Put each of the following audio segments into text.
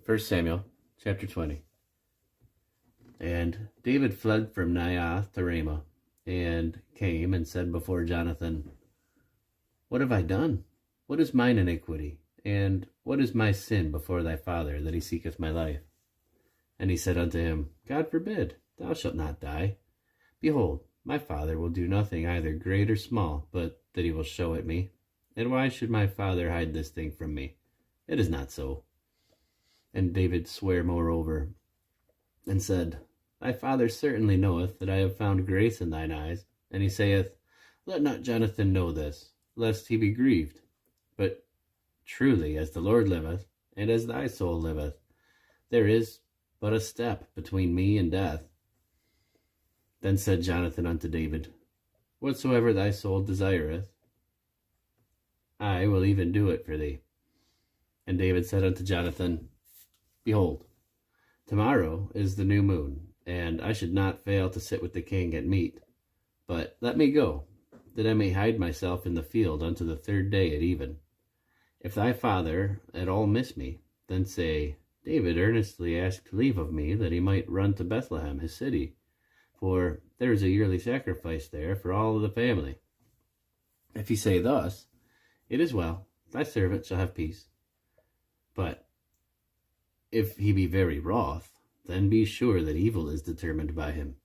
1 Samuel chapter 20. And David fled from Naioth to Ramah, and came and said before Jonathan, What have I done? What is mine iniquity? And what is my sin before thy father, that he seeketh my life? And he said unto him, God forbid, thou shalt not die. Behold, my father will do nothing either great or small, but that he will show it me. And why should my father hide this thing from me? It is not so. And David sware moreover, and said, Thy father certainly knoweth that I have found grace in thine eyes. And he saith, Let not Jonathan know this, lest he be grieved. But truly, as the Lord liveth, and as thy soul liveth, there is but a step between me and death. Then said Jonathan unto David, Whatsoever thy soul desireth, I will even do it for thee. And David said unto Jonathan, Behold, tomorrow is the new moon, and I should not fail to sit with the king at meat. But let me go, that I may hide myself in the field unto the third day at even. If thy father at all miss me, then say, David earnestly asked leave of me, that he might run to Bethlehem his city, for there is a yearly sacrifice there for all of the family. If he say thus, It is well, thy servant shall have peace. But if he be very wroth, then be sure that evil is determined by him.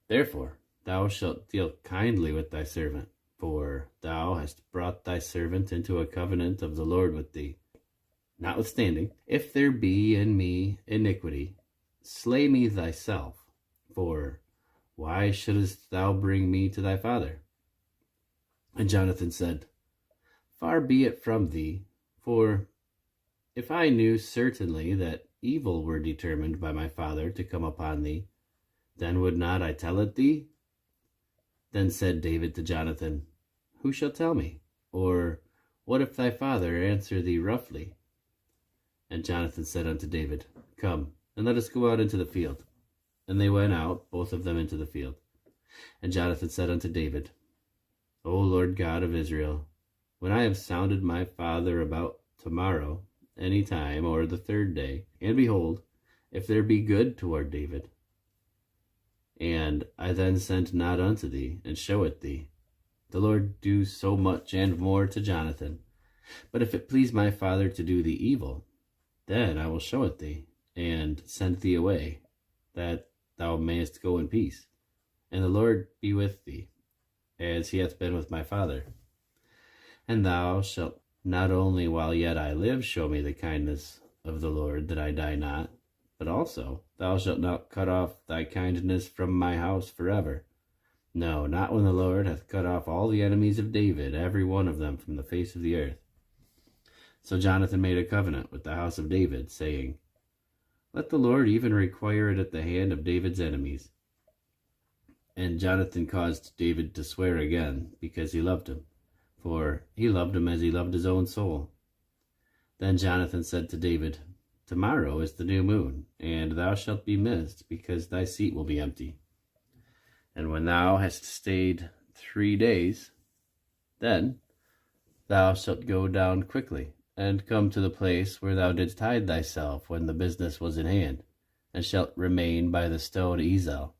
Therefore thou shalt deal kindly with thy servant, for thou hast brought thy servant into a covenant of the Lord with thee. Notwithstanding, if there be in me iniquity, slay me thyself, for why shouldest thou bring me to thy father? And Jonathan said, Far be it from thee, for if I knew certainly that evil were determined by my father to come upon thee, then would not I tell it thee? Then said David to Jonathan, Who shall tell me? Or what if thy father answer thee roughly? And Jonathan said unto David, Come, and let us go out into the field. And they went out, both of them, into the field. And Jonathan said unto David, O Lord God of Israel, when I have sounded my father about tomorrow, any time, or the third day, and behold, if there be good toward David, and I then send not unto thee, and show it thee, the Lord do so much and more to Jonathan. But if it please my father to do thee evil, then I will show it thee, and send thee away, that thou mayest go in peace. And the Lord be with thee, as he hath been with my father. And thou shalt not only while yet I live show me the kindness of the Lord, that I die not, but also thou shalt not cut off thy kindness from my house forever. No, not when the Lord hath cut off all the enemies of David, every one of them from the face of the earth. So Jonathan made a covenant with the house of David, saying, Let the Lord even require it at the hand of David's enemies. And Jonathan caused David to swear again, because he loved him, for he loved him as he loved his own soul. Then Jonathan said to David, Tomorrow is the new moon, and thou shalt be missed, because thy seat will be empty. And when thou hast stayed 3 days, then thou shalt go down quickly, and come to the place where thou didst hide thyself when the business was in hand, and shalt remain by the stone Ezel.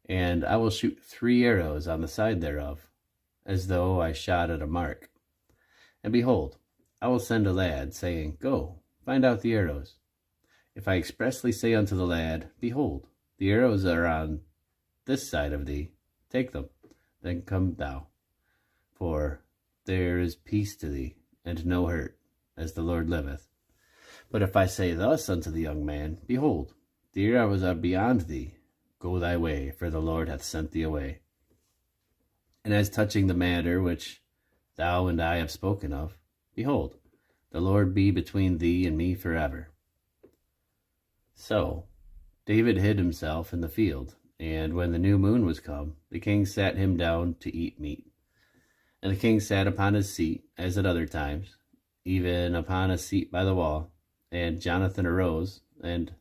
And I will shoot 3 arrows on the side thereof, as though I shot at a mark. And behold, I will send a lad, saying, Go, find out the arrows. If I expressly say unto the lad, Behold, the arrows are on this side of thee, take them, then come thou. For there is peace to thee, and no hurt, as the Lord liveth. But if I say thus unto the young man, Behold, the arrows are beyond thee, go thy way, for the Lord hath sent thee away. And as touching the matter which thou and I have spoken of, behold, the Lord be between thee and me forever. So David hid himself in the field, and when the new moon was come, the king sat him down to eat meat. And the king sat upon his seat, as at other times, even upon a seat by the wall. And Jonathan arose, and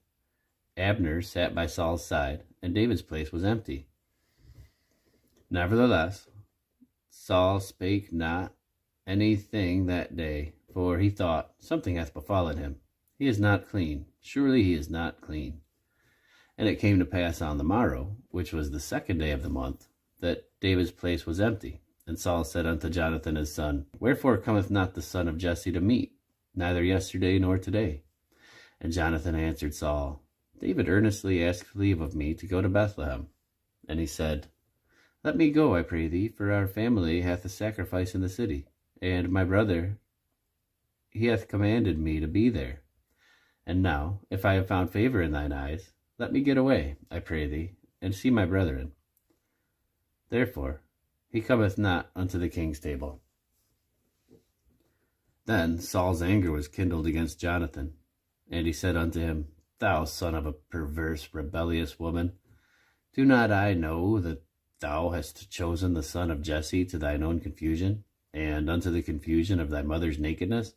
Abner sat by Saul's side, and David's place was empty. Nevertheless, Saul spake not anything that day, for he thought, Something hath befallen him. He is not clean. Surely he is not clean. And it came to pass on the morrow, which was the 2nd day of the month, that David's place was empty. And Saul said unto Jonathan his son, Wherefore cometh not the son of Jesse to meat, neither yesterday nor today? And Jonathan answered Saul, David earnestly asked leave of me to go to Bethlehem. And he said, Let me go, I pray thee, for our family hath a sacrifice in the city, and my brother, he hath commanded me to be there. And now, if I have found favor in thine eyes, let me get away, I pray thee, and see my brethren. Therefore he cometh not unto the king's table. Then Saul's anger was kindled against Jonathan, and he said unto him, Thou son of a perverse, rebellious woman, do not I know that thou hast chosen the son of Jesse to thine own confusion, and unto the confusion of thy mother's nakedness?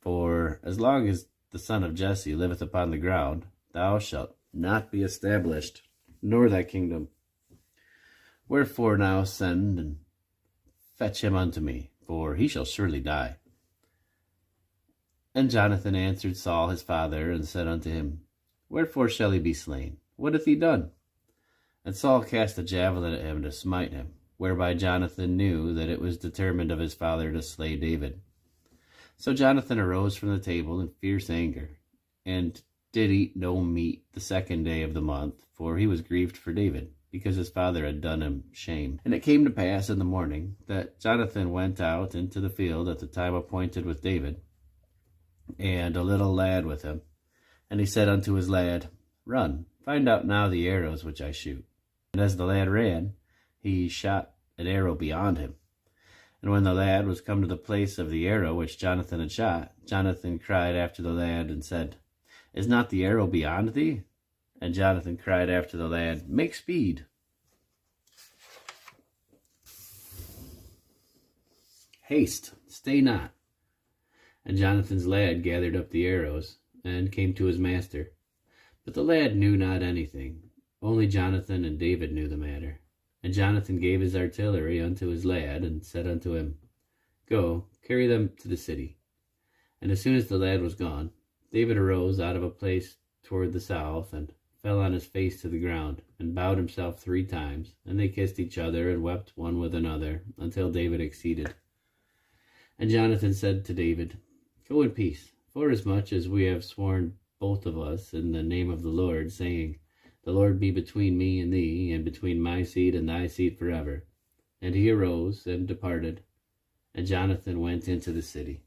For as long as the son of Jesse liveth upon the ground, thou shalt not be established, nor thy kingdom. Wherefore now send and fetch him unto me, for he shall surely die. And Jonathan answered Saul his father, and said unto him, Wherefore shall he be slain? What hath he done? And Saul cast a javelin at him to smite him, whereby Jonathan knew that it was determined of his father to slay David. So Jonathan arose from the table in fierce anger, and did eat no meat the 2nd day of the month, for he was grieved for David, because his father had done him shame. And it came to pass in the morning that Jonathan went out into the field at the time appointed with David, and a little lad with him. And he said unto his lad, Run, find out now the arrows which I shoot. And as the lad ran, he shot an arrow beyond him. And when the lad was come to the place of the arrow which Jonathan had shot, Jonathan cried after the lad, and said, Is not the arrow beyond thee? And Jonathan cried after the lad, Make speed. Haste, stay not. And Jonathan's lad gathered up the arrows, and came to his master. But the lad knew not anything, only Jonathan and David knew the matter. And Jonathan gave his artillery unto his lad, and said unto him, Go, carry them to the city. And as soon as the lad was gone, David arose out of a place toward the south, and fell on his face to the ground, and bowed himself 3 times. And they kissed each other, and wept one with another, until David exceeded. And Jonathan said to David, Go in peace, forasmuch as we have sworn both of us in the name of the Lord, saying, The Lord be between me and thee, and between my seed and thy seed forever. And he arose and departed, and Jonathan went into the city.